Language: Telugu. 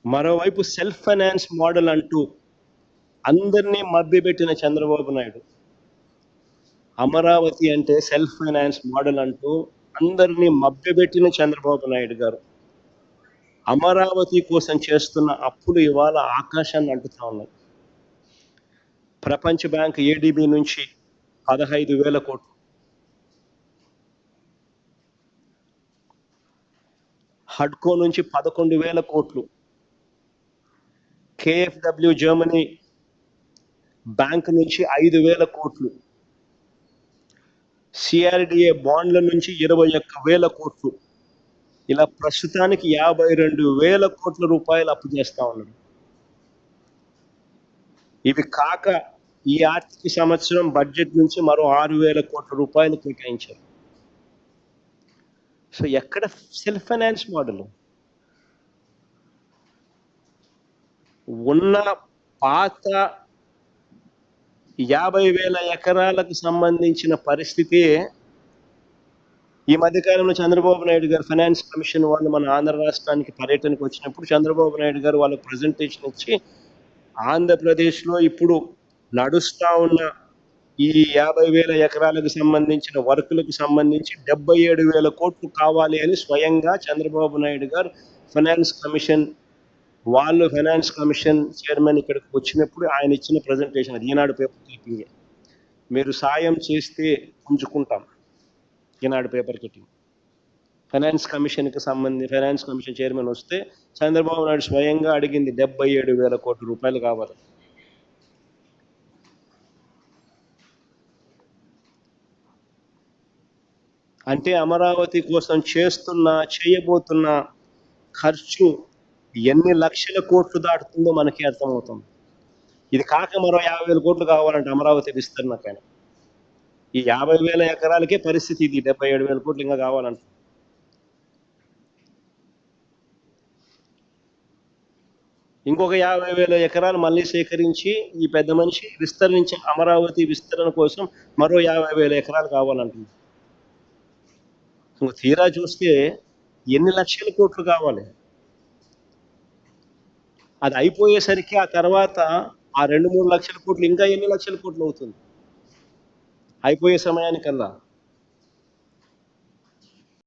మరోవైపు సెల్ఫ్ ఫైనాన్స్ మోడల్ అంటూ అందరినీ మభ్యపెట్టిన చంద్రబాబు నాయుడు అమరావతి అంటే సెల్ఫ్ ఫైనాన్స్ మోడల్ అంటూ అందరినీ మభ్యపెట్టిన చంద్రబాబు నాయుడు గారు అమరావతి కోసం చేస్తున్న అప్పులు ఇవాళ ఆకాశాన్ని అంటుతా ఉన్నాయి. ప్రపంచ బ్యాంక్ ఏడీబీ నుంచి 15,000 కోట్లు, హడ్కో నుంచి 11,000 కోట్లు, కేఎఫ్డబ్ల్యూ జర్మనీ బ్యాంక్ నుంచి 5,000 కోట్లు, సిఆర్డిఏ బాండ్ల నుంచి 21,000 కోట్లు, ఇలా ప్రస్తుతానికి 52,000 కోట్ల రూపాయలు అప్పు చేస్తా ఉన్నారు. ఇవి కాక ఈ ఆర్థిక సంవత్సరం బడ్జెట్ నుంచి మరో 6,000 కోట్ల రూపాయలు కేటాయించారు. సో ఎక్కడ సెల్ఫ్ ఫైనాన్స్ మోడల్? ఉన్న పాత 50,000 ఎకరాలకు సంబంధించిన పరిస్థితి ఈ మధ్యకాలంలో చంద్రబాబు నాయుడు గారు ఫైనాన్స్ కమిషన్ వాళ్ళు మన ఆంధ్ర రాష్ట్రానికి పర్యటనకు వచ్చినప్పుడు చంద్రబాబు నాయుడు గారు వాళ్ళకి ప్రజెంటేషన్ ఇచ్చి ఆంధ్రప్రదేశ్లో ఇప్పుడు నడుస్తా ఉన్న ఈ 50,000 ఎకరాలకు సంబంధించిన వర్కులకు సంబంధించి 77,000 కోట్లు కావాలి అని స్వయంగా చంద్రబాబు నాయుడు గారు ఫైనాన్స్ కమిషన్ చైర్మన్ ఇక్కడికి వచ్చినప్పుడు ఆయన ఇచ్చిన ప్రజెంటేషన్ అది. Eenadu paper clipping. మీరు సాయం చేస్తే పుంజుకుంటాం. Eenadu paper cutting. Finance commission chairman వస్తే చంద్రబాబు నాయుడు స్వయంగా అడిగింది 77,000 కోట్ల రూపాయలు కావాలి. అంటే అమరావతి కోసం చేయబోతున్న ఖర్చు ఎన్ని లక్షల కోట్లు దాటుతుందో మనకి అర్థమవుతుంది. ఇది కాక మరో 50,000 కోట్లు కావాలంటే అమరావతి విస్తరణకైనా. ఈ 50,000 ఎకరాలకే పరిస్థితి ఇది. 77,000 కోట్లు ఇంకా కావాలంట. ఇంకొక 50,000 ఎకరాలు మళ్ళీ సేకరించి ఈ పెద్ద మనిషి అమరావతి విస్తరణ కోసం మరో 50,000 ఎకరాలు కావాలంటుంది. తీరా చూస్తే ఎన్ని లక్షల కోట్లు కావాలి? అది అయిపోయేసరికి ఆ తర్వాత ఆ 2-3 లక్షల కోట్లు ఇంకా ఎన్ని లక్షల కోట్లు అవుతుంది అయిపోయే సమయానికల్లా?